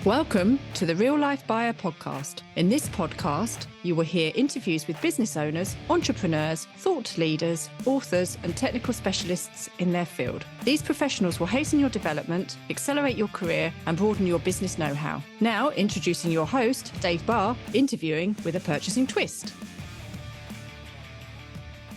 Welcome to the Real Life Buyer podcast. In this podcast, you will hear interviews with business owners, entrepreneurs, thought leaders, authors, and technical specialists in their field. These professionals will hasten your development, accelerate your career, and broaden your business know-how. Now, introducing your host, Dave Barr, interviewing with a purchasing twist.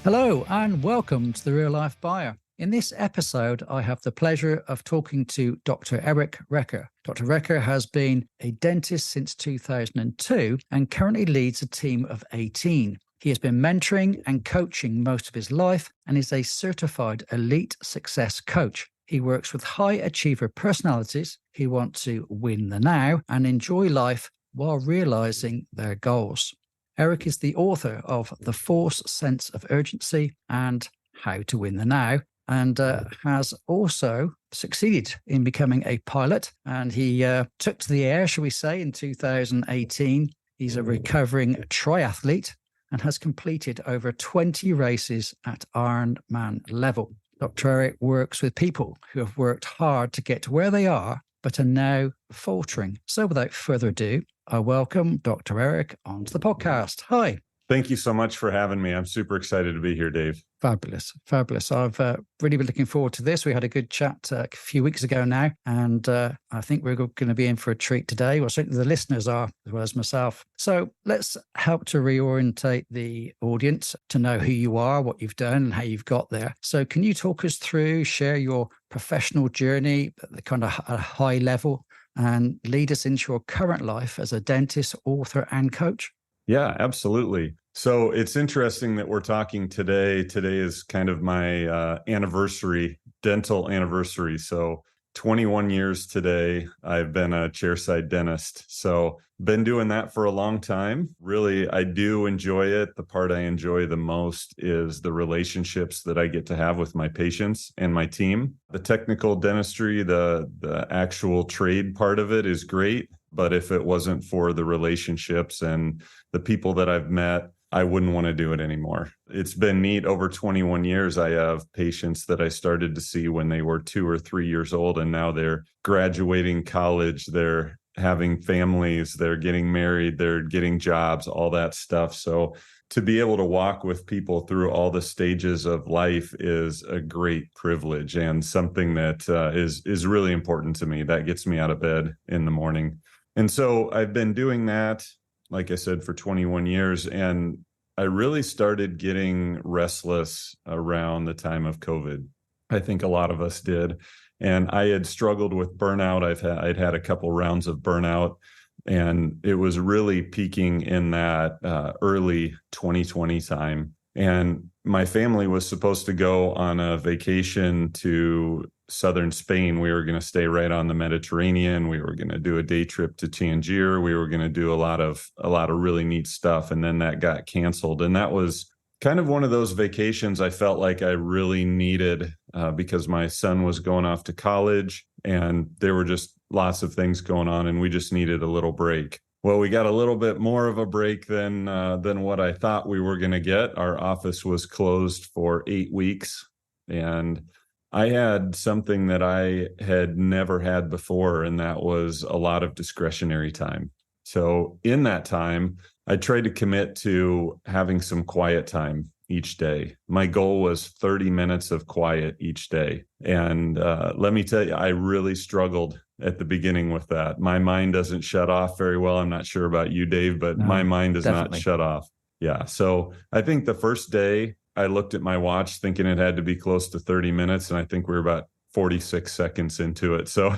Hello, and welcome to the Real Life Buyer. In this episode, I have the pleasure of talking to Dr. Eric Recker. Dr. Recker has been a dentist since 2002 and currently leads a team of 18. He has been mentoring and coaching most of his life and is a certified elite success coach. He works with high achiever personalities who want to win the now and enjoy life while realizing their goals. Eric is the author of The Force Sense of Urgency and How to Win the Now, and has also succeeded in becoming a pilot. And he took to the air, shall we say, in 2018. He's a recovering triathlete and has completed over 20 races at Ironman level. Dr. Eric works with people who have worked hard to get to where they are, but are now faltering. So without further ado, I welcome Dr. Eric onto the podcast. Hi. Thank you so much for having me. I'm super excited to be here, Dave. Fabulous. I've really been looking forward to this. We had a good chat a few weeks ago now, and I think we're going to be in for a treat today. Well, certainly the listeners are, as well as myself. So let's help to reorientate the audience to know who you are, what you've done, and how you've got there. So can you talk us through, share your professional journey at the kind of a high level, and lead us into your current life as a dentist, author, and coach? Yeah, absolutely. So it's interesting that we're talking today. Today is kind of my dental anniversary. So 21 years today, I've been a chairside dentist. So been doing that for a long time. Really, I do enjoy it. The part I enjoy the most is the relationships that I get to have with my patients and my team. The technical dentistry, the actual trade part of it is great. But if it wasn't for the relationships and the people that I've met, I wouldn't want to do it anymore. It's been neat. Over 21 years, I have patients that I started to see when they were 2 or 3 years old, and now they're graduating college, they're having families, they're getting married, they're getting jobs, all that stuff. So to be able to walk with people through all the stages of life is a great privilege and something that is really important to me. That gets me out of bed in the morning. And so I've been doing that, like I said, for 21 years. And I really started getting restless around the time of COVID. I think a lot of us did. And I had struggled with burnout. I'd had a couple rounds of burnout, and it was really peaking in that early 2020 time. And my family was supposed to go on a vacation to southern Spain. We were going to stay right on the Mediterranean. We were going to do a day trip to Tangier. We were going to do a lot of really neat stuff. And then that got canceled. And that was kind of one of those vacations I felt like I really needed because my son was going off to college and there were just lots of things going on and we just needed a little break. Well, we got a little bit more of a break than what I thought we were going to get. Our office was closed for 8 weeks, and I had something that I had never had before, and that was a lot of discretionary time. So in that time, I tried to commit to having some quiet time each day. My goal was 30 minutes of quiet each day. And let me tell you, I really struggled at the beginning with that. My mind doesn't shut off very well. I'm not sure about you, Dave, but my mind does not shut off. Yeah. So I think the first day I looked at my watch thinking it had to be close to 30 minutes. And I think we were about 46 seconds into it. So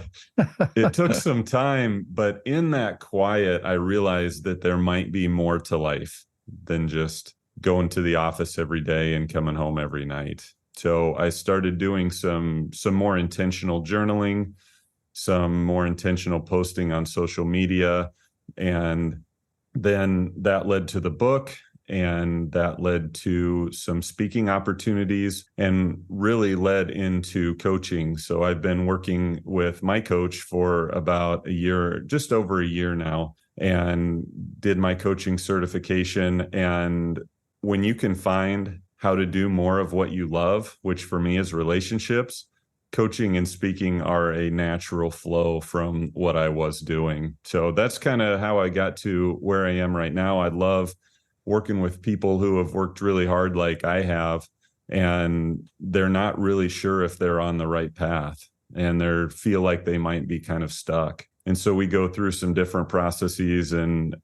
it took some time, but in that quiet, I realized that there might be more to life than just going to the office every day and coming home every night. So I started doing some more intentional journaling, some more intentional posting on social media. And then that led to the book, and that led to some speaking opportunities and really led into coaching. So I've been working with my coach for about a year, just over a year now, and did my coaching certification. And when you can find how to do more of what you love, which for me is relationships, coaching and speaking are a natural flow from what I was doing. So that's kind of how I got to where I am right now. I love working with people who have worked really hard like I have, and they're not really sure if they're on the right path, and they feel like they might be kind of stuck. And so we go through some different processes and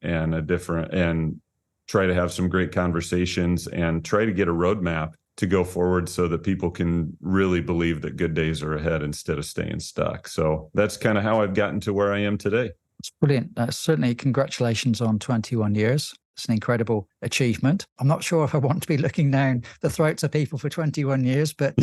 try to have some great conversations and try to get a roadmap to go forward so that people can really believe that good days are ahead instead of staying stuck. So that's kind of how I've gotten to where I am today. It's brilliant. Certainly congratulations on 21 years. It's an incredible achievement. I'm not sure if I want to be looking down the throats of people for 21 years, but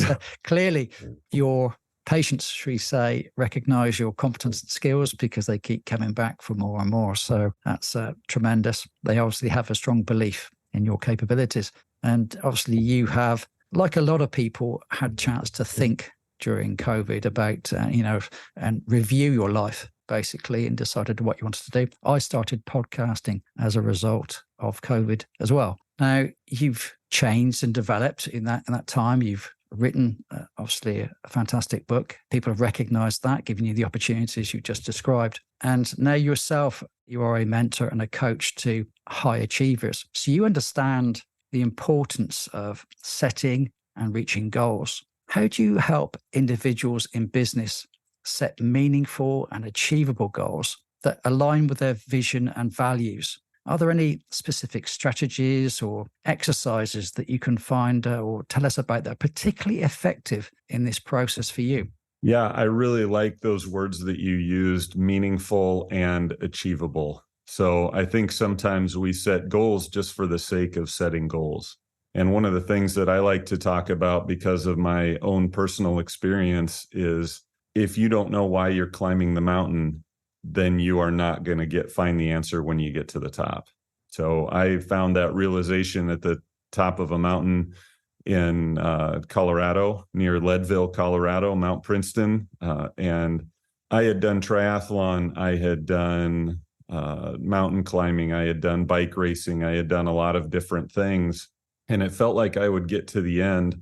clearly your patients, should we say, recognize your competence and skills because they keep coming back for more and more. So that's tremendous. They obviously have a strong belief in your capabilities. And obviously you have, like a lot of people, had a chance to think during COVID about, and review your life, basically, and decided what you wanted to do. I started podcasting as a result of COVID as well. Now, you've changed and developed in that time. You've written, obviously, a fantastic book. People have recognized that, given you the opportunities you just described. And now yourself, you are a mentor and a coach to high achievers. So you understand the importance of setting and reaching goals. How do you help individuals in business set meaningful and achievable goals that align with their vision and values? Are there any specific strategies or exercises that you can find or tell us about that are particularly effective in this process for you? Yeah, I really like those words that you used, meaningful and achievable. So I think sometimes we set goals just for the sake of setting goals. And one of the things that I like to talk about because of my own personal experience is if you don't know why you're climbing the mountain, then you are not going to find the answer when you get to the top. So I found that realization at the top of a mountain in Colorado, near Leadville, Colorado, Mount Princeton. And I had done triathlon. I had done mountain climbing. I had done bike racing. I had done a lot of different things. And it felt like I would get to the end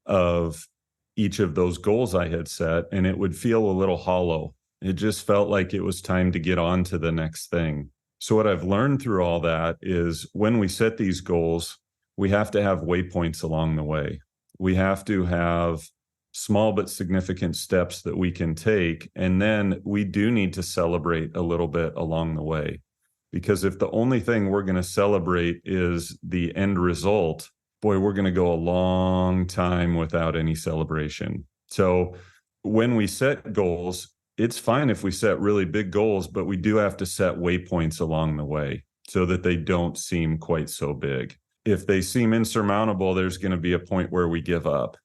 of each of those goals I had set, and it would feel a little hollow. It just felt like it was time to get on to the next thing. So what I've learned through all that is when we set these goals, we have to have waypoints along the way. We have to have small but significant steps that we can take. And then we do need to celebrate a little bit along the way. Because if the only thing we're going to celebrate is the end result, boy, we're going to go a long time without any celebration. So when we set goals, it's fine if we set really big goals, but we do have to set waypoints along the way so that they don't seem quite so big. If they seem insurmountable, there's going to be a point where we give up.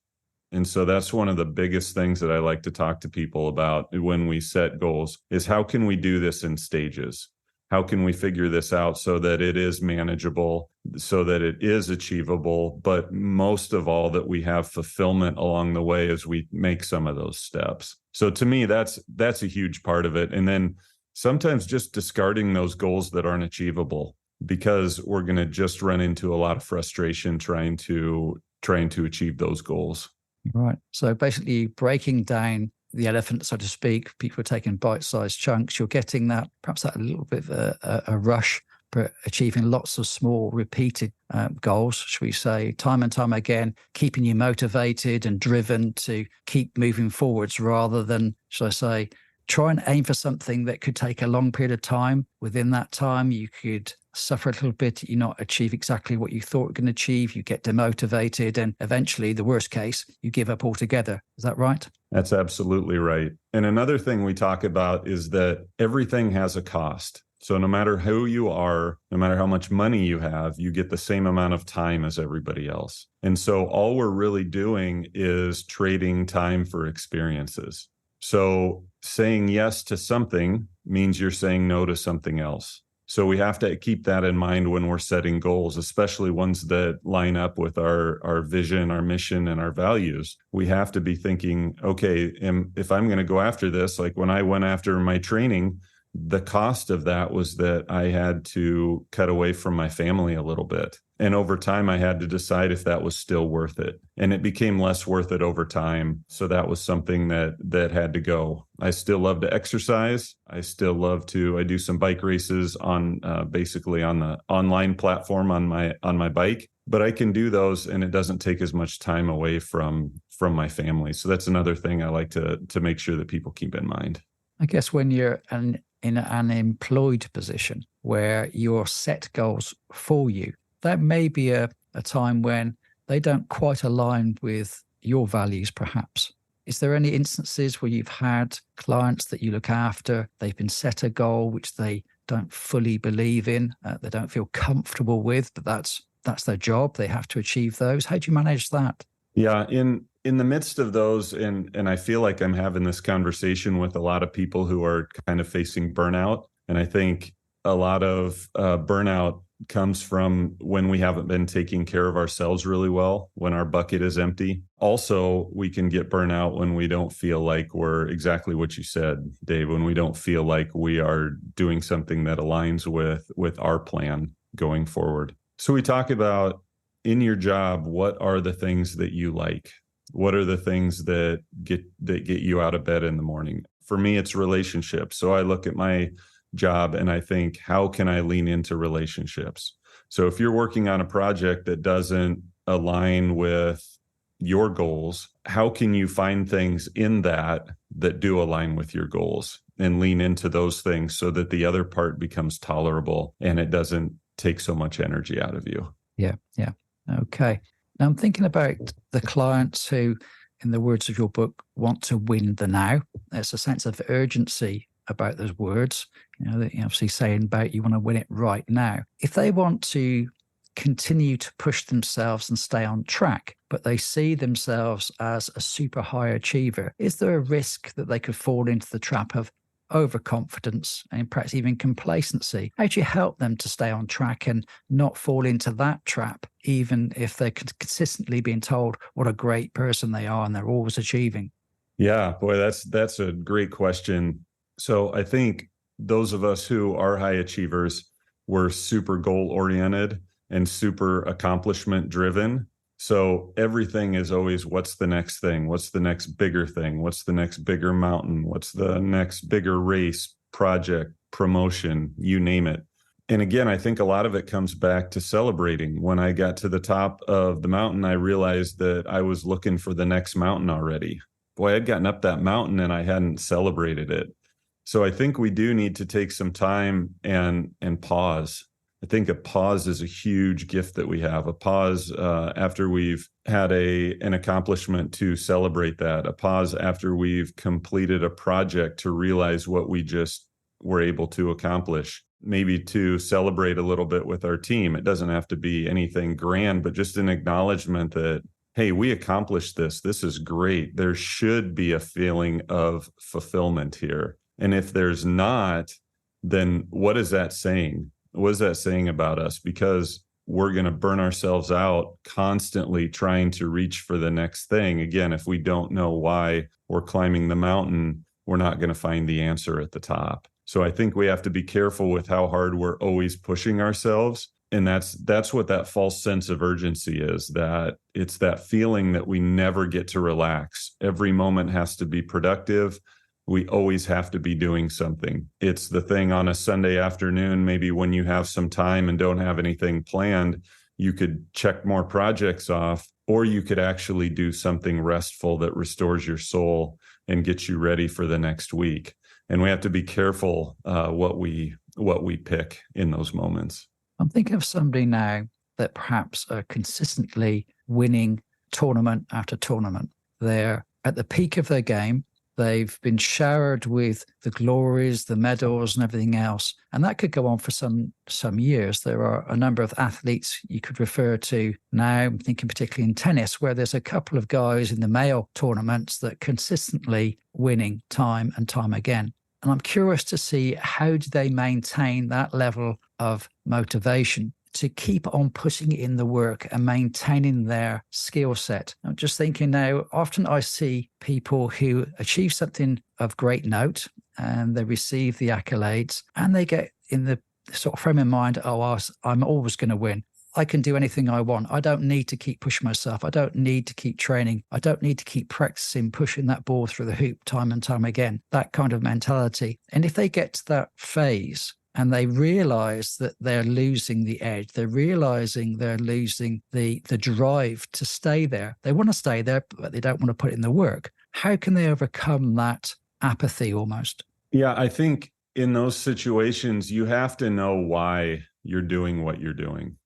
And so that's one of the biggest things that I like to talk to people about when we set goals is how can we do this in stages? How can we figure this out so that it is manageable, so that it is achievable, but most of all, that we have fulfillment along the way as we make some of those steps. So to me, that's a huge part of it. And then sometimes just discarding those goals that aren't achievable because we're going to just run into a lot of frustration trying to achieve those goals. Right. So basically breaking down the elephant, so to speak, people are taking bite-sized chunks. You're getting that, perhaps that a little bit of a rush, but achieving lots of small repeated goals, should we say, time and time again, keeping you motivated and driven to keep moving forwards rather than, should I say, try and aim for something that could take a long period of time. Within that time, you could suffer a little bit, you not achieve exactly what you thought you were going to achieve, you get demotivated, and eventually, the worst case, you give up altogether. Is that right? That's absolutely right. And another thing we talk about is that everything has a cost. So no matter who you are, no matter how much money you have, you get the same amount of time as everybody else. And so all we're really doing is trading time for experiences. So saying yes to something means you're saying no to something else. So we have to keep that in mind when we're setting goals, especially ones that line up with our vision, our mission, and our values. We have to be thinking, okay, if I'm going to go after this, like when I went after my training, the cost of that was that I had to cut away from my family a little bit. And over time, I had to decide if that was still worth it. And it became less worth it over time. So that was something that had to go. I still love to exercise. I do some bike races on basically on the online platform on my bike. But I can do those and it doesn't take as much time away from my family. So that's another thing I like to make sure that people keep in mind. I guess when you're in an employed position where your set goals for you, that may be a time when they don't quite align with your values, perhaps. Is there any instances where you've had clients that you look after, they've been set a goal which they don't fully believe in, they don't feel comfortable with, but that's their job, they have to achieve those? How do you manage that? Yeah, in the midst of those, and I feel like I'm having this conversation with a lot of people who are kind of facing burnout. And I think a lot of burnout comes from when we haven't been taking care of ourselves really well, when our bucket is empty. Also, we can get burnout when we don't feel like we're exactly what you said, Dave, when we don't feel like we are doing something that aligns with our plan going forward. So we talk about in your job, what are the things that you like? What are the things that get you out of bed in the morning? For me, it's relationships. So I look at my job and I think, how can I lean into relationships? So if you're working on a project that doesn't align with your goals, how can you find things in that do align with your goals and lean into those things so that the other part becomes tolerable and it doesn't take so much energy out of you? Yeah. Okay. Now I'm thinking about the clients who, in the words of your book, want to win the now. There's a sense of urgency about those words, that you're obviously saying about you want to win it right now. If they want to continue to push themselves and stay on track, but they see themselves as a super high achiever, is there a risk that they could fall into the trap of overconfidence and perhaps even complacency? How do you help them to stay on track and not fall into that trap, even if they're consistently being told what a great person they are and they're always achieving? Yeah, boy, that's a great question. So I think those of us who are high achievers, we're super goal oriented and super accomplishment driven. So everything is always, what's the next thing? What's the next bigger thing? What's the next bigger mountain? What's the next bigger race, project, promotion, you name it. And again, I think a lot of it comes back to celebrating. When I got to the top of the mountain, I realized that I was looking for the next mountain already. Boy, I'd gotten up that mountain and I hadn't celebrated it. So I think we do need to take some time and pause. I think a pause is a huge gift that we have. A pause after we've had an accomplishment to celebrate that. A pause after we've completed a project to realize what we just were able to accomplish. Maybe to celebrate a little bit with our team. It doesn't have to be anything grand, but just an acknowledgement that, hey, we accomplished this. This is great. There should be a feeling of fulfillment here. And if there's not, then what is that saying? What is that saying about us? Because we're going to burn ourselves out constantly trying to reach for the next thing. Again, if we don't know why we're climbing the mountain, we're not going to find the answer at the top. So I think we have to be careful with how hard we're always pushing ourselves. And that's what that false sense of urgency is, that it's that feeling that we never get to relax. Every moment has to be productive. We always have to be doing something. It's the thing on a Sunday afternoon, maybe when you have some time and don't have anything planned, you could check more projects off, or you could actually do something restful that restores your soul and gets you ready for the next week. And we have to be careful what we pick in those moments. I'm thinking of somebody now that perhaps are consistently winning tournament after tournament. They're at the peak of their game. They've been showered with the glories, the medals and everything else. And that could go on for some years. There are a number of athletes you could refer to now, I'm thinking particularly in tennis, where there's a couple of guys in the male tournaments that consistently winning time and time again. And I'm curious to see, how do they maintain that level of motivation to keep on putting in the work and maintaining their skill set? I'm just thinking now, often I see people who achieve something of great note and they receive the accolades, and they get in the sort of frame of mind, I'm always going to win. I can do anything I want. I don't need to keep pushing myself. I don't need to keep training. I don't need to keep practicing pushing that ball through the hoop time and time again, that kind of mentality. And if they get to that phase and they realize that they're losing the edge, they're realizing they're losing the drive to stay there. They want to stay there, but they don't want to put in the work. How can they overcome that apathy almost? Yeah, I think in those situations, you have to know why you're doing what you're doing.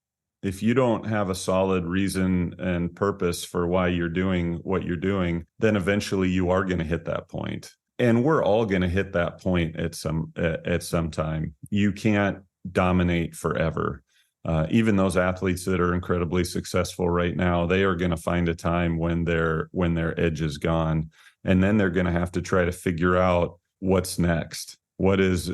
If you don't have a solid reason and purpose for why you're doing what you're doing, then eventually you are going to hit that point. And we're all going to hit that point at some time. You can't dominate forever. Even those athletes that are incredibly successful right now, they are going to find a time when their edge is gone. And then they're going to have to try to figure out what's next. What is,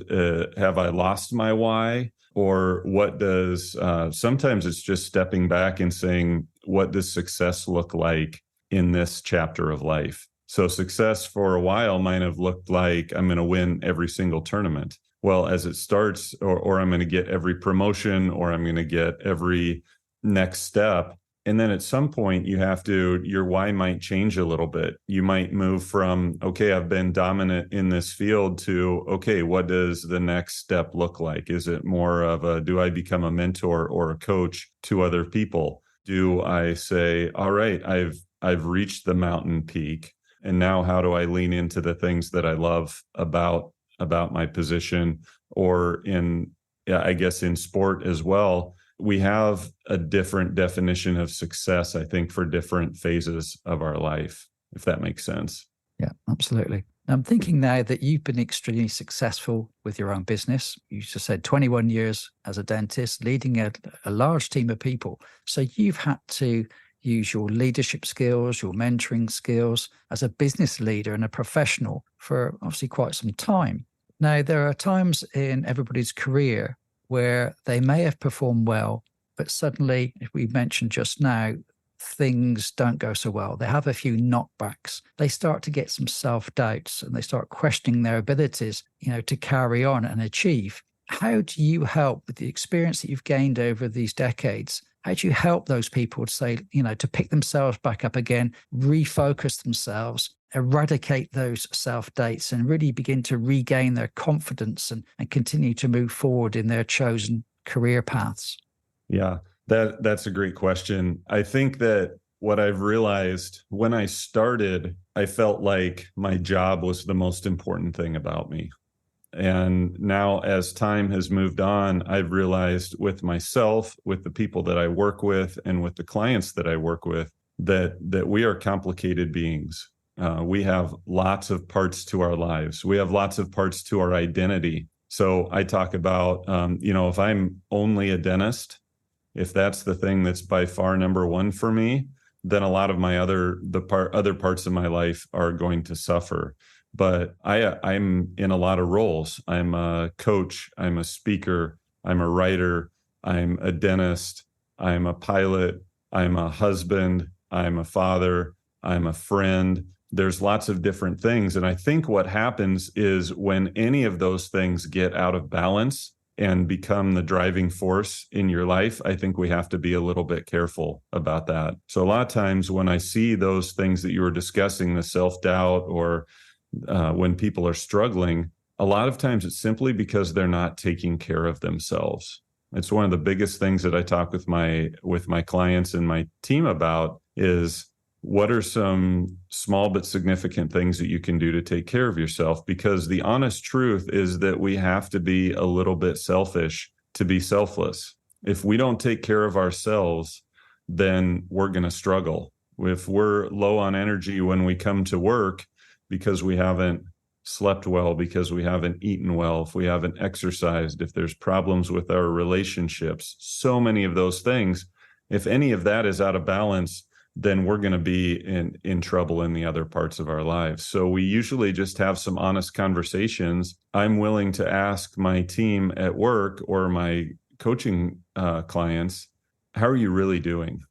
have I lost my why? Or what does, sometimes it's just stepping back and saying, what does success look like in this chapter of life? So success for a while might have looked like I'm going to win every single tournament. Well, as it starts, or I'm going to get every promotion, or I'm going to get every next step. And then at some point your why might change a little bit. You might move from, okay, I've been dominant in this field to, okay, what does the next step look like? Is it more of do I become a mentor or a coach to other people? Do I say, all right, I've reached the mountain peak, and now how do I lean into the things that I love about my position? Or I guess in sport as well, we have a different definition of success, I think, for different phases of our life, if that makes sense. Yeah, absolutely. I'm thinking now that you've been extremely successful with your own business. You just said 21 years as a dentist, leading a large team of people. So you've had to use your leadership skills, your mentoring skills as a business leader and a professional for obviously quite some time. Now, there are times in everybody's career where they may have performed well, but suddenly, if we mentioned just now, things don't go so well. They have a few knockbacks. They start to get some self-doubts and they start questioning their abilities, to carry on and achieve. How do you help with the experience that you've gained over these decades? How do you help those people to say, to pick themselves back up again, refocus themselves, eradicate those self-doubts and really begin to regain their confidence and continue to move forward in their chosen career paths? Yeah, that's a great question. I think that what I've realized when I started, I felt like my job was the most important thing about me. And now as time has moved on, I've realized with myself, with the people that I work with, and with the clients that I work with, that we are complicated beings. We have lots of parts to our lives. We have lots of parts to our identity. So I talk about, if I'm only a dentist, if that's the thing that's by far number one for me, then a lot of my other parts of my life are going to suffer. But I'm in a lot of roles. I'm a coach, I'm a speaker, I'm a writer, I'm a dentist, I'm a pilot, I'm a husband, I'm a father, I'm a friend. There's lots of different things. And I think what happens is when any of those things get out of balance and become the driving force in your life, I think we have to be a little bit careful about that. So a lot of times when I see those things that you were discussing, the self-doubt or when people are struggling, a lot of times it's simply because they're not taking care of themselves. It's one of the biggest things that I talk with my clients and my team about is what are some small but significant things that you can do to take care of yourself? Because the honest truth is that we have to be a little bit selfish to be selfless. If we don't take care of ourselves, then we're going to struggle. If we're low on energy when we come to work because we haven't slept well, because we haven't eaten well, if we haven't exercised, if there's problems with our relationships, so many of those things, if any of that is out of balance, then we're going to be in trouble in the other parts of our lives. So we usually just have some honest conversations. I'm willing to ask my team at work or my coaching clients, how are you really doing?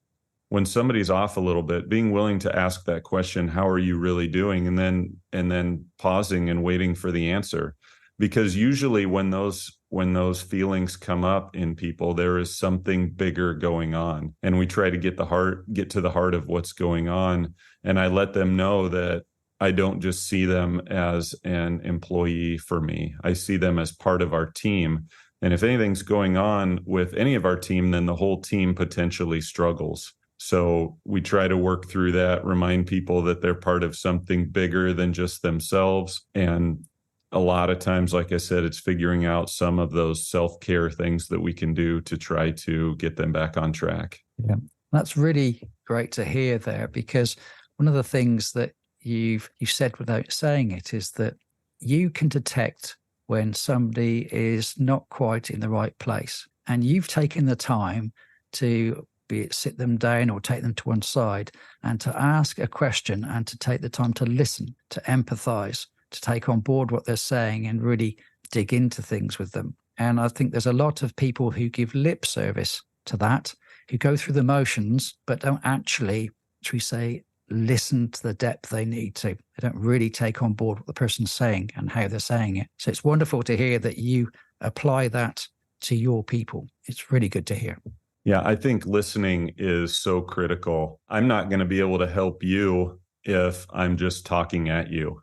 when somebody's off a little bit, being willing to ask that question, how are you really doing? And then pausing and waiting for the answer. Because usually when those feelings come up in people, there is something bigger going on. And we try to get to the heart of what's going on. And I let them know that I don't just see them as an employee for me. I see them as part of our team. And if anything's going on with any of our team, then the whole team potentially struggles. So we try to work through that, remind people that they're part of something bigger than just themselves. And a lot of times, like I said, it's figuring out some of those self-care things that we can do to try to get them back on track. Yeah, that's really great to hear there, because one of the things that you've said without saying it is that you can detect when somebody is not quite in the right place. And you've taken the time to be it sit them down or take them to one side and to ask a question and to take the time to listen, to empathize, to take on board what they're saying and really dig into things with them. And I think there's a lot of people who give lip service to that, who go through the motions, but don't actually, should we say, listen to the depth they need to. They don't really take on board what the person's saying and how they're saying it. So it's wonderful to hear that you apply that to your people. It's really good to hear. Yeah, I think listening is so critical. I'm not going to be able to help you if I'm just talking at you.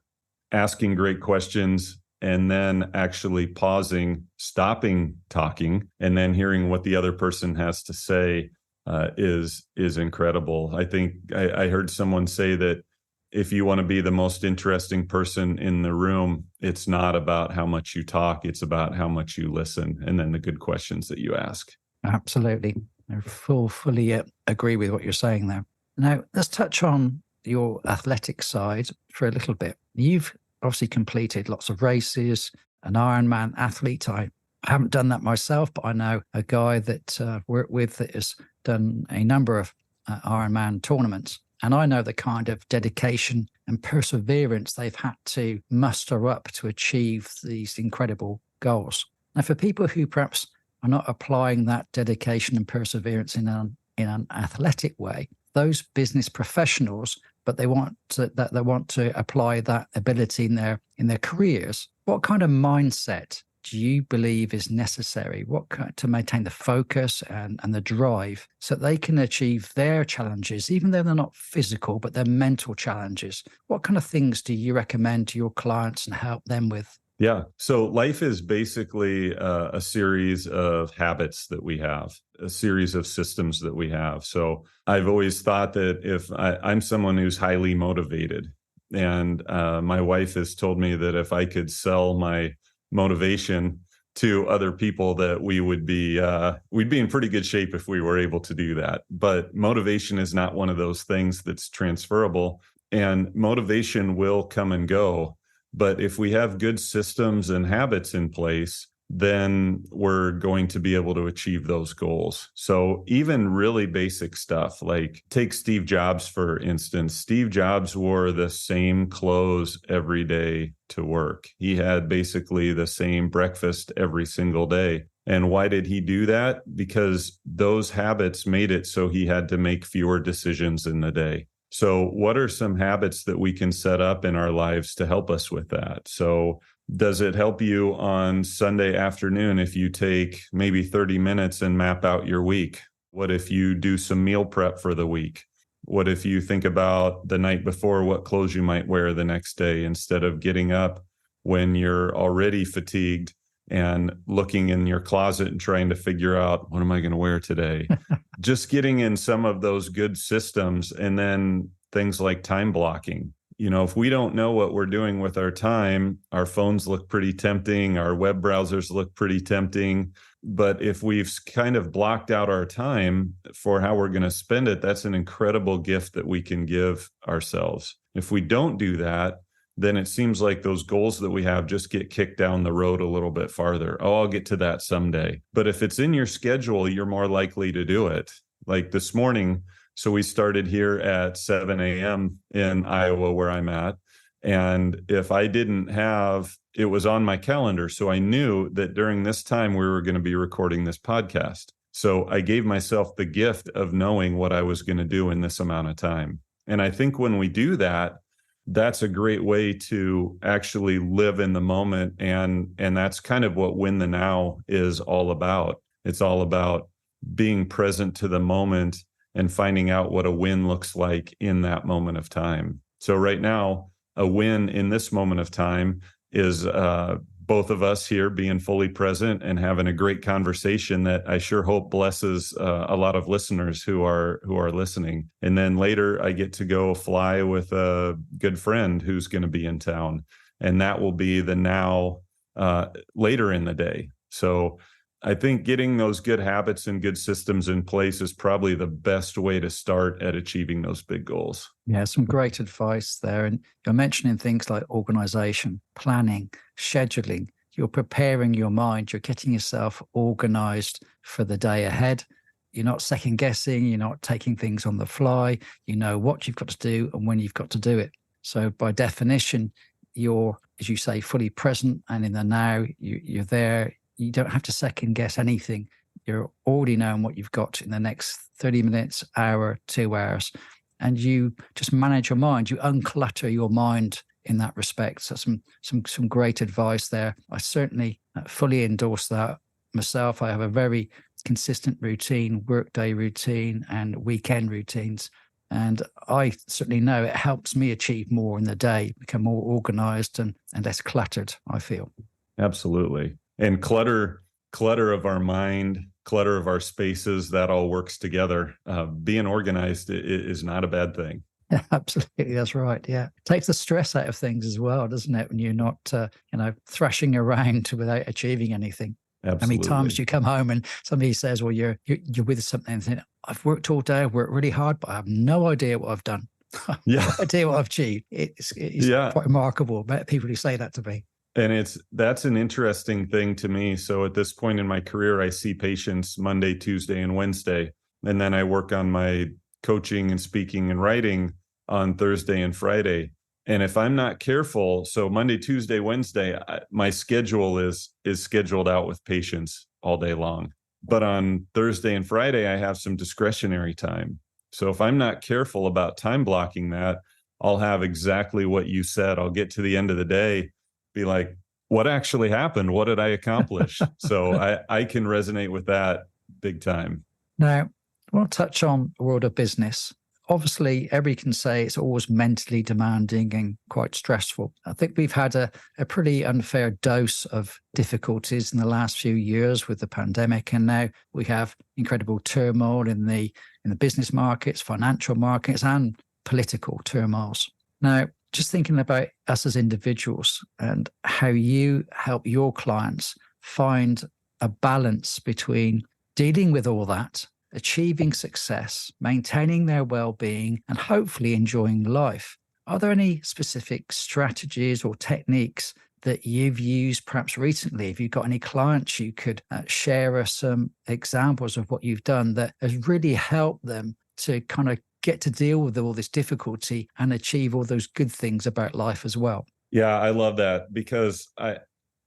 Asking great questions and then actually pausing, stopping talking, and then hearing what the other person has to say is incredible. I think I heard someone say that if you want to be the most interesting person in the room, it's not about how much you talk, it's about how much you listen, and then the good questions that you ask. Absolutely. I fully agree with what you're saying there. Now, let's touch on your athletic side for a little bit. You've obviously completed lots of races, an Ironman athlete. I haven't done that myself, but I know a guy that I've worked with that has done a number of Ironman tournaments. And I know the kind of dedication and perseverance they've had to muster up to achieve these incredible goals. Now, for people who perhaps are not applying that dedication and perseverance in an athletic way, those business professionals, but they want to apply that ability in their careers, what kind of mindset do you believe is necessary to maintain the focus and the drive so that they can achieve their challenges, even though they're not physical, but they're mental challenges? What kind of things do you recommend to your clients and help them with? Yeah. So life is basically a series of habits that we have, a series of systems that we have. So I've always thought that if I'm someone who's highly motivated, and my wife has told me that if I could sell my motivation to other people, that we'd be in pretty good shape if we were able to do that. But motivation is not one of those things that's transferable, and motivation will come and go. But if we have good systems and habits in place, then we're going to be able to achieve those goals. So even really basic stuff, like take Steve Jobs, for instance. Steve Jobs wore the same clothes every day to work. He had basically the same breakfast every single day. And why did he do that? Because those habits made it so he had to make fewer decisions in the day. So what are some habits that we can set up in our lives to help us with that? So does it help you on Sunday afternoon if you take maybe 30 minutes and map out your week? What if you do some meal prep for the week? What if you think about the night before what clothes you might wear the next day, instead of getting up when you're already fatigued and looking in your closet and trying to figure out, what am I going to wear today? Just getting in some of those good systems, and then things like time blocking. If we don't know what we're doing with our time, our phones look pretty tempting, our web browsers look pretty tempting. But if we've kind of blocked out our time for how we're going to spend it, that's an incredible gift that we can give ourselves. If we don't do that, then it seems like those goals that we have just get kicked down the road a little bit farther. Oh, I'll get to that someday. But if it's in your schedule, you're more likely to do it. Like this morning, so we started here at 7 a.m. in Iowa, where I'm at. And if I didn't have, it was on my calendar, so I knew that during this time we were going to be recording this podcast. So I gave myself the gift of knowing what I was going to do in this amount of time. And I think when we do that, that's a great way to actually live in the moment. And that's kind of what Win the Now is all about. It's all about being present to the moment and finding out what a win looks like in that moment of time. So right now, a win in this moment of time is both of us here being fully present and having a great conversation that I sure hope blesses a lot of listeners who are listening. And then later I get to go fly with a good friend who's going to be in town, and that will be the now later in the day. So I think getting those good habits and good systems in place is probably the best way to start at achieving those big goals. Yeah, some great advice there. And you're mentioning things like organization, planning, scheduling. You're preparing your mind. You're getting yourself organized for the day ahead. You're not second guessing. You're not taking things on the fly. You know what you've got to do and when you've got to do it. So by definition, you're, as you say, fully present and in the now. You're there. You don't have to second guess anything. You're already knowing what you've got in the next 30 minutes, hour, 2 hours. And you just manage your mind. You unclutter your mind in that respect. So some great advice there. I certainly fully endorse that myself. I have a very consistent routine, workday routine and weekend routines. And I certainly know it helps me achieve more in the day, become more organized and less cluttered, I feel. Absolutely. And clutter of our mind, clutter of our spaces, that all works together. Being organized is not a bad thing. Yeah, absolutely. That's right. Yeah. It takes the stress out of things as well, doesn't it? When you're not, thrashing around without achieving anything. Absolutely. How many times do you come home and somebody says, well, you're with something and think, I've worked all day, I've worked really hard, but I have no idea what I've done. Yeah. No idea what I've achieved. It's quite remarkable about people who say that to me. And that's an interesting thing to me. So at this point in my career, I see patients Monday, Tuesday, and Wednesday. And then I work on my coaching and speaking and writing on Thursday and Friday. And if I'm not careful, so Monday, Tuesday, Wednesday, my schedule is scheduled out with patients all day long. But on Thursday and Friday, I have some discretionary time. So if I'm not careful about time blocking that, I'll have exactly what you said. I'll get to the end of the day, be like, what actually happened? What did I accomplish? So I can resonate with that big time. Now, I want to touch on the world of business. Obviously, everybody can say it's always mentally demanding and quite stressful. I think we've had a pretty unfair dose of difficulties in the last few years with the pandemic. And now we have incredible turmoil in the business markets, financial markets, and political turmoils. Now, just thinking about us as individuals and how you help your clients find a balance between dealing with all that, achieving success, maintaining their well-being, and hopefully enjoying life. Are there any specific strategies or techniques that you've used perhaps recently? Have you got any clients you could share us some examples of what you've done that has really helped them to kind of get to deal with all this difficulty and achieve all those good things about life as well? Yeah, I love that because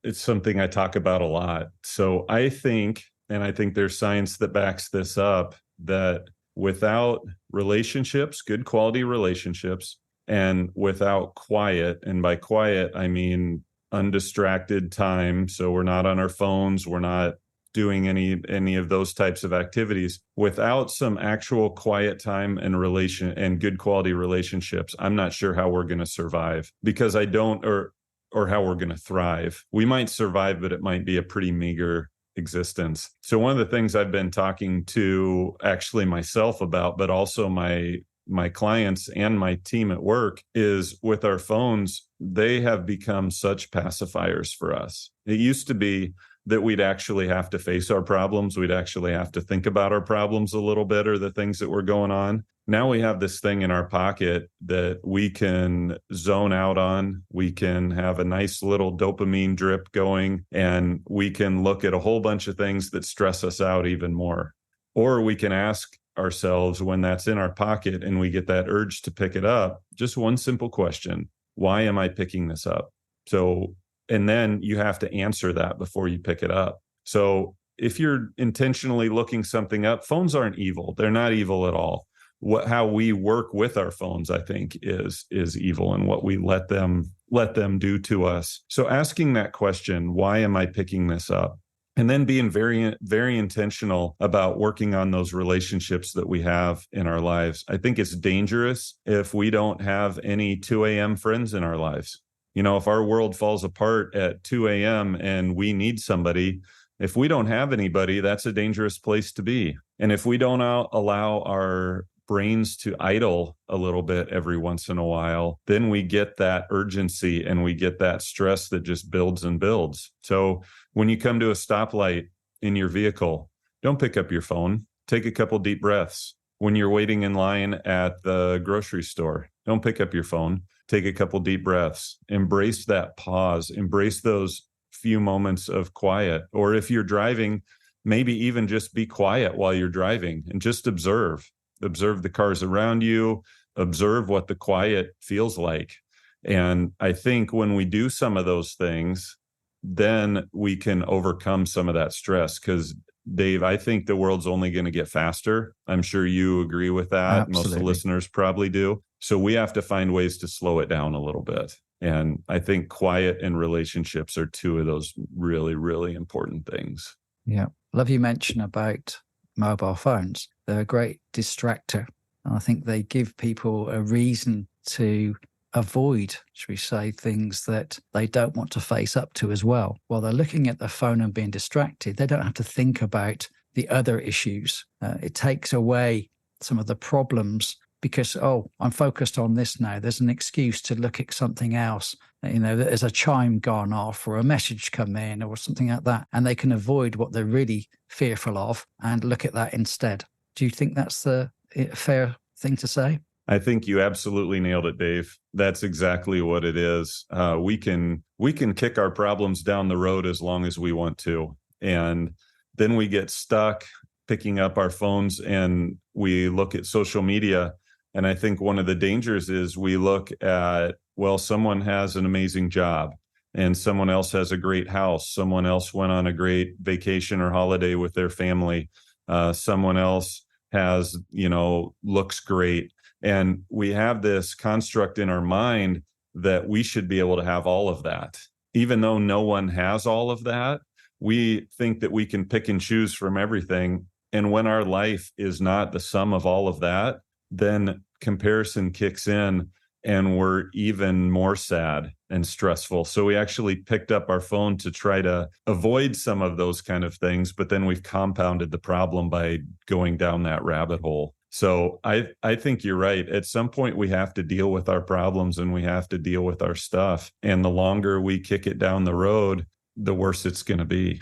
it's something I talk about a lot. So I think there's science that backs this up, that without relationships, good quality relationships, and without quiet, and by quiet, I mean undistracted time. So we're not on our phones, we're not doing any of those types of activities. Without some actual quiet time and good quality relationships, I'm not sure how we're going to survive, because or how we're going to thrive. We might survive, but it might be a pretty meager existence. So one of the things I've been talking to actually myself about, but also my clients and my team at work, is with our phones, they have become such pacifiers for us. It used to be that we'd actually have to face our problems. We'd actually have to think about our problems a little bit, or the things that were going on. Now we have this thing in our pocket that we can zone out on. We can have a nice little dopamine drip going, and we can look at a whole bunch of things that stress us out even more. Or we can ask ourselves, when that's in our pocket and we get that urge to pick it up, just one simple question: why am I picking this up? And then you have to answer that before you pick it up. So if you're intentionally looking something up, phones aren't evil. They're not evil at all. How we work with our phones, I think, is evil, and what we let them do to us. So asking that question, why am I picking this up? And then being very, very intentional about working on those relationships that we have in our lives. I think it's dangerous if we don't have any 2 a.m. friends in our lives. If our world falls apart at 2 a.m. and we need somebody, if we don't have anybody, that's a dangerous place to be. And if we don't allow our brains to idle a little bit every once in a while, then we get that urgency and we get that stress that just builds and builds. So when you come to a stoplight in your vehicle, don't pick up your phone. Take a couple deep breaths. When you're waiting in line at the grocery store, don't pick up your phone. Take a couple deep breaths. Embrace that pause. Embrace those few moments of quiet. Or if you're driving, maybe even just be quiet while you're driving and just observe. Observe the cars around you, observe what the quiet feels like. And I think when we do some of those things, then we can overcome some of that stress. Because Dave, I think the world's only going to get faster. I'm sure you agree with that. Absolutely. Most of the listeners probably do. So we have to find ways to slow it down a little bit. And I think quiet and relationships are two of those really, really important things. Yeah. Love you mention about mobile phones. They're a great distractor. And I think they give people a reason to avoid, should we say, things that they don't want to face up to as well. While they're looking at the phone and being distracted, they don't have to think about the other issues. It takes away some of the problems because, I'm focused on this now. There's an excuse to look at something else. There's a chime gone off or a message come in or something like that. And they can avoid what they're really fearful of and look at that instead. Do you think that's a fair thing to say? I think you absolutely nailed it, Dave. That's exactly what it is. We can kick our problems down the road as long as we want to. And then we get stuck picking up our phones and we look at social media. And I think one of the dangers is we look at, someone has an amazing job and someone else has a great house. Someone else went on a great vacation or holiday with their family. Someone else has, looks great. And we have this construct in our mind that we should be able to have all of that. Even though no one has all of that, we think that we can pick and choose from everything. And when our life is not the sum of all of that, then comparison kicks in and we're even more sad and stressful. So we actually picked up our phone to try to avoid some of those kind of things, but then we've compounded the problem by going down that rabbit hole. So I think you're right. At some point, we have to deal with our problems and we have to deal with our stuff. And the longer we kick it down the road, the worse it's going to be.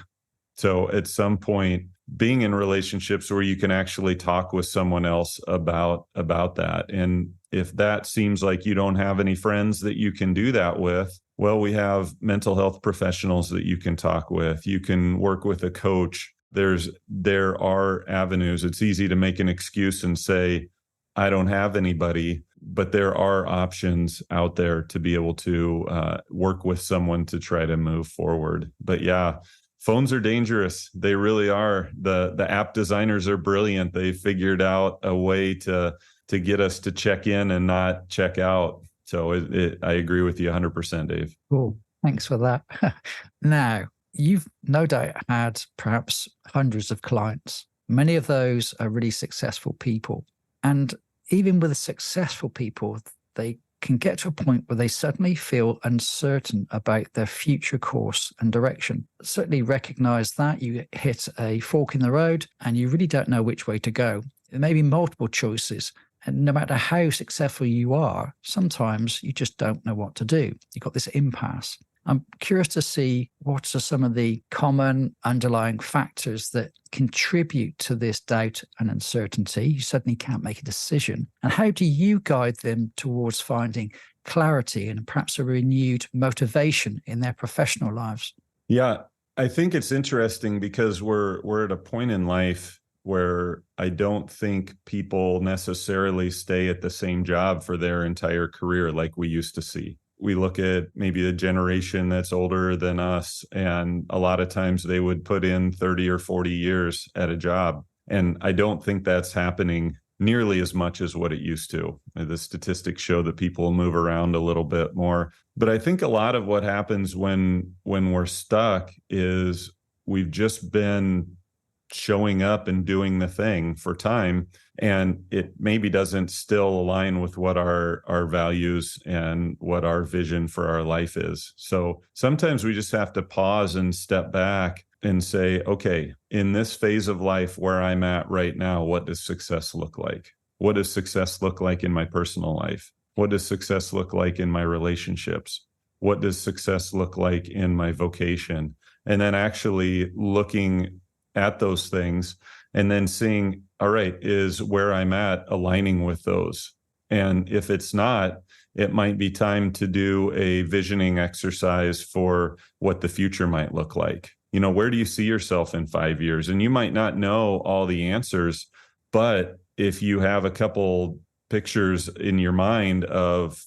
So at some point, being in relationships where you can actually talk with someone else about that. And if that seems like you don't have any friends that you can do that with, we have mental health professionals that you can talk with. You can work with a coach. There are avenues. It's easy to make an excuse and say, I don't have anybody, but there are options out there to be able to work with someone to try to move forward. But yeah, phones are dangerous. They really are. The app designers are brilliant. They figured out a way to get us to check in and not check out. So I agree with you 100%, Dave. Cool. Thanks for that. Now, you've no doubt had perhaps hundreds of clients. Many of those are really successful people. And even with successful people, they can get to a point where they suddenly feel uncertain about their future course and direction. Certainly recognize that you hit a fork in the road and you really don't know which way to go. There may be multiple choices. And no matter how successful you are, sometimes you just don't know what to do. You've got this impasse. I'm curious to see what are some of the common underlying factors that contribute to this doubt and uncertainty. You suddenly can't make a decision. And how do you guide them towards finding clarity and perhaps a renewed motivation in their professional lives? Yeah, I think it's interesting because we're at a point in life where I don't think people necessarily stay at the same job for their entire career like we used to see. we look at maybe a generation that's older than us, and a lot of times they would put in 30 or 40 years at a job. And I don't think that's happening nearly as much as what it used to. The statistics show that people move around a little bit more. But I think a lot of what happens when we're stuck is we've just been showing up and doing the thing for time, and it maybe doesn't still align with what our values and what our vision for our life is. So sometimes we just have to pause and step back and say, okay, in this phase of life where I'm at right now, what does success look like? What does success look like in my personal life? What does success look like in my relationships? What does success look like in my vocation? And then actually looking at those things and then seeing, all right, is where I'm at aligning with those? And if it's not, it might be time to do a visioning exercise for what the future might look like. Where do you see yourself in 5 years? And you might not know all the answers, but if you have a couple pictures in your mind of,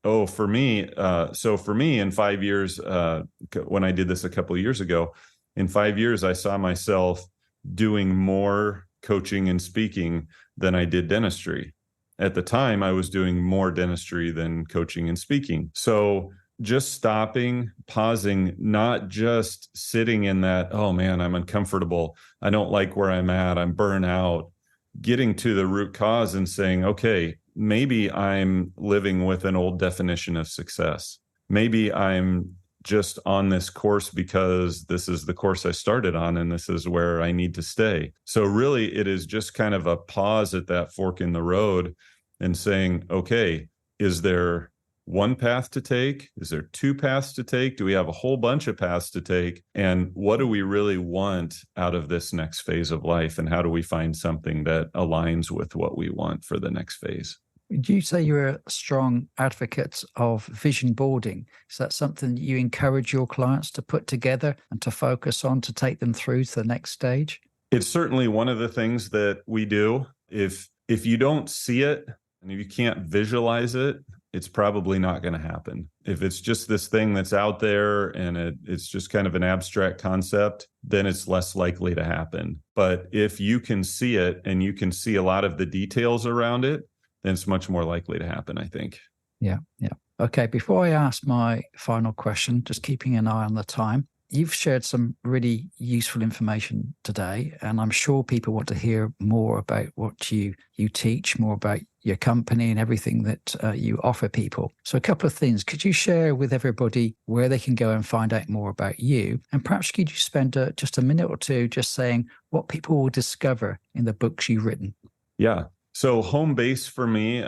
for me in 5 years, when I did this a couple of years ago, in 5 years, I saw myself doing more coaching and speaking than I did dentistry. At the time, I was doing more dentistry than coaching and speaking. So just stopping, pausing, not just sitting in that, oh man, I'm uncomfortable, I don't like where I'm at, I'm burnt out, getting to the root cause and saying, okay, maybe I'm living with an old definition of success. Maybe I'm just on this course because this is the course I started on and this is where I need to stay. So really, it is just kind of a pause at that fork in the road and saying, okay, is there one path to take? Is there two paths to take? Do we have a whole bunch of paths to take? And what do we really want out of this next phase of life? And how do we find something that aligns with what we want for the next phase? Would you say you're a strong advocate of vision boarding? Is that something that you encourage your clients to put together and to focus on to take them through to the next stage? It's certainly one of the things that we do. If you don't see it and if you can't visualize it, it's probably not going to happen. If it's just this thing that's out there and it's just kind of an abstract concept, then it's less likely to happen. But if you can see it and you can see a lot of the details around it, then it's much more likely to happen, I think. Yeah. Okay, before I ask my final question, just keeping an eye on the time, you've shared some really useful information today, and I'm sure people want to hear more about what you teach, more about your company and everything that you offer people. So a couple of things. Could you share with everybody where they can go and find out more about you? And perhaps could you spend just a minute or two just saying what people will discover in the books you've written? Yeah. So home base for me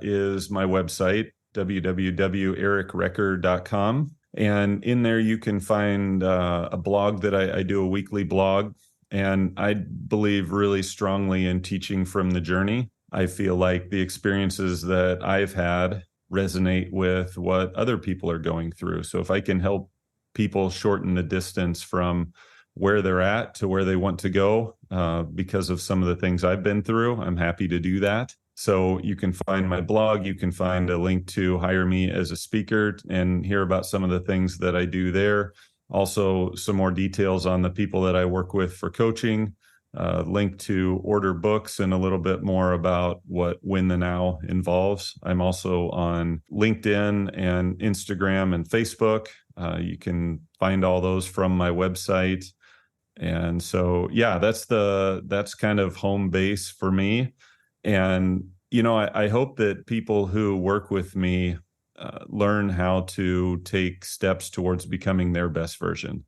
is my website, www.ericrecker.com. And in there, you can find a blog that I do, a weekly blog. And I believe really strongly in teaching from the journey. I feel like the experiences that I've had resonate with what other people are going through. So if I can help people shorten the distance from where they're at to where they want to go because of some of the things I've been through, I'm happy to do that. So you can find my blog, you can find a link to hire me as a speaker and hear about some of the things that I do there. Also, some more details on the people that I work with for coaching, link to order books and a little bit more about what Win the Now involves. I'm also on LinkedIn and Instagram and Facebook. You can find all those from my website. And so, yeah, that's kind of home base for me. And, I hope that people who work with me learn how to take steps towards becoming their best version,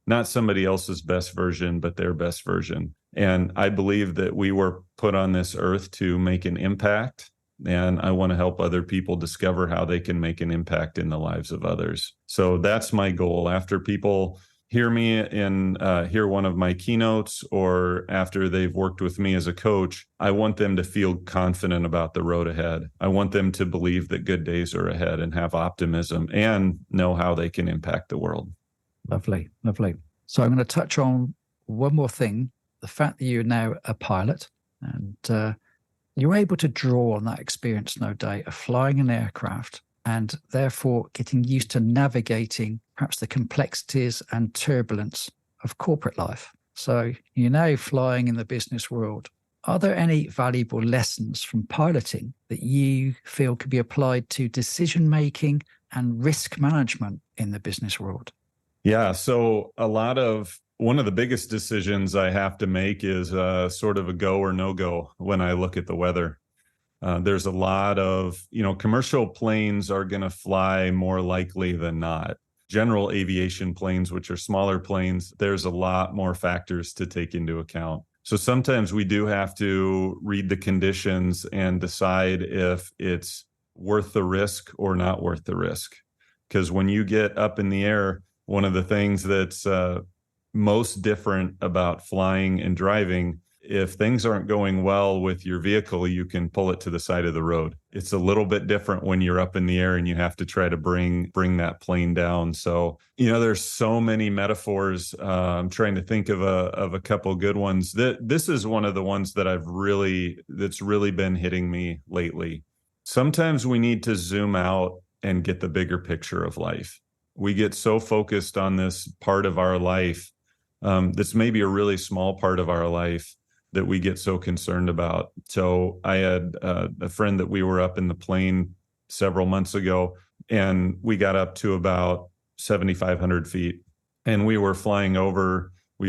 not somebody else's best version, but their best version. And I believe that we were put on this earth to make an impact. And I want to help other people discover how they can make an impact in the lives of others. So that's my goal. After people hear me and hear one of my keynotes, or after they've worked with me as a coach, I want them to feel confident about the road ahead. I want them to believe that good days are ahead and have optimism and know how they can impact the world. Lovely. So I'm going to touch on one more thing, the fact that you're now a pilot and you're able to draw on that experience, no doubt, of flying an aircraft and therefore getting used to navigating perhaps the complexities and turbulence of corporate life. So you're now flying in the business world. Are there any valuable lessons from piloting that you feel could be applied to decision-making and risk management in the business world? Yeah. So one of the biggest decisions I have to make is sort of a go or no go when I look at the weather. There's a lot of, commercial planes are going to fly more likely than not. General aviation planes, which are smaller planes, there's a lot more factors to take into account. So sometimes we do have to read the conditions and decide if it's worth the risk or not worth the risk. Because when you get up in the air, one of the things that's most different about flying and driving, if things aren't going well with your vehicle, you can pull it to the side of the road. It's a little bit different when you're up in the air and you have to try to bring that plane down. So, there's so many metaphors. I'm trying to think of a couple good ones. This is one of the ones that that's really been hitting me lately. Sometimes we need to zoom out and get the bigger picture of life. We get so focused on this part of our life that's maybe a really small part of our life that we get so concerned about. So I had a friend that we were up in the plane several months ago, and we got up to about 7,500 feet, and we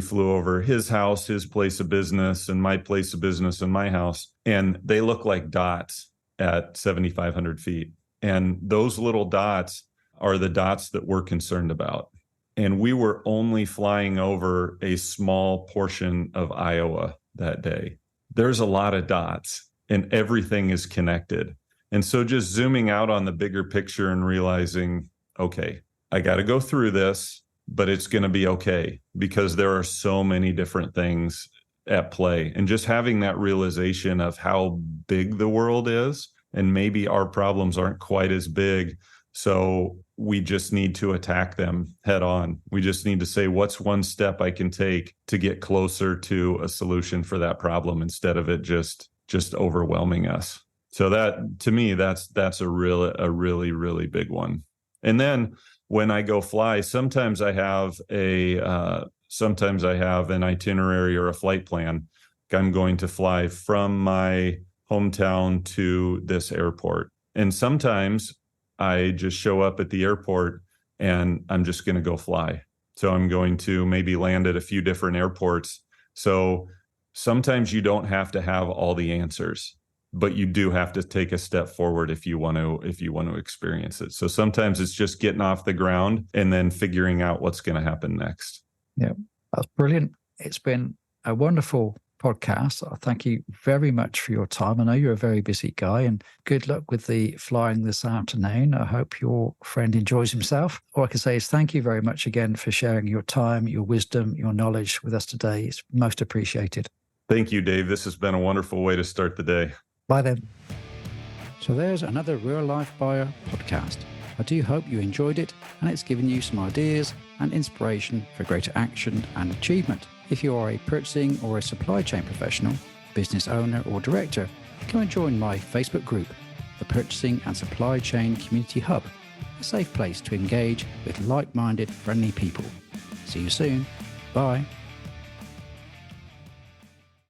flew over his house, his place of business, and my place of business and my house. And they look like dots at 7,500 feet. And those little dots are the dots that we're concerned about. And we were only flying over a small portion of Iowa that day. There's a lot of dots and everything is connected. And so just zooming out on the bigger picture and realizing, okay, I got to go through this, but it's going to be okay because there are so many different things at play. And just having that realization of how big the world is, and maybe our problems aren't quite as big. So we just need to attack them head on. We just need to say, what's one step I can take to get closer to a solution for that problem instead of it just overwhelming us. So that, to me, that's a really, really big one. And then when I go fly, sometimes I have an itinerary or a flight plan. I'm going to fly from my hometown to this airport. And sometimes I just show up at the airport and I'm just going to go fly. So I'm going to maybe land at a few different airports. So sometimes you don't have to have all the answers, but you do have to take a step forward if you want to experience it. So sometimes it's just getting off the ground and then figuring out what's going to happen next. Yeah, that's brilliant. It's been a wonderful podcast. I thank you very much for your time. I know you're a very busy guy, and good luck with the flying this afternoon. I hope your friend enjoys himself. All I can say is thank you very much again for sharing your time, your wisdom, your knowledge with us today. It's most appreciated. Thank you, Dave. This has been a wonderful way to start the day. Bye then. So there's another Real Life Buyer podcast. I do hope you enjoyed it and it's given you some ideas and inspiration for greater action and achievement. If you are a purchasing or a supply chain professional, business owner or director, come and join my Facebook group, the Purchasing and Supply Chain Community Hub, a safe place to engage with like-minded, friendly people. See you soon. Bye.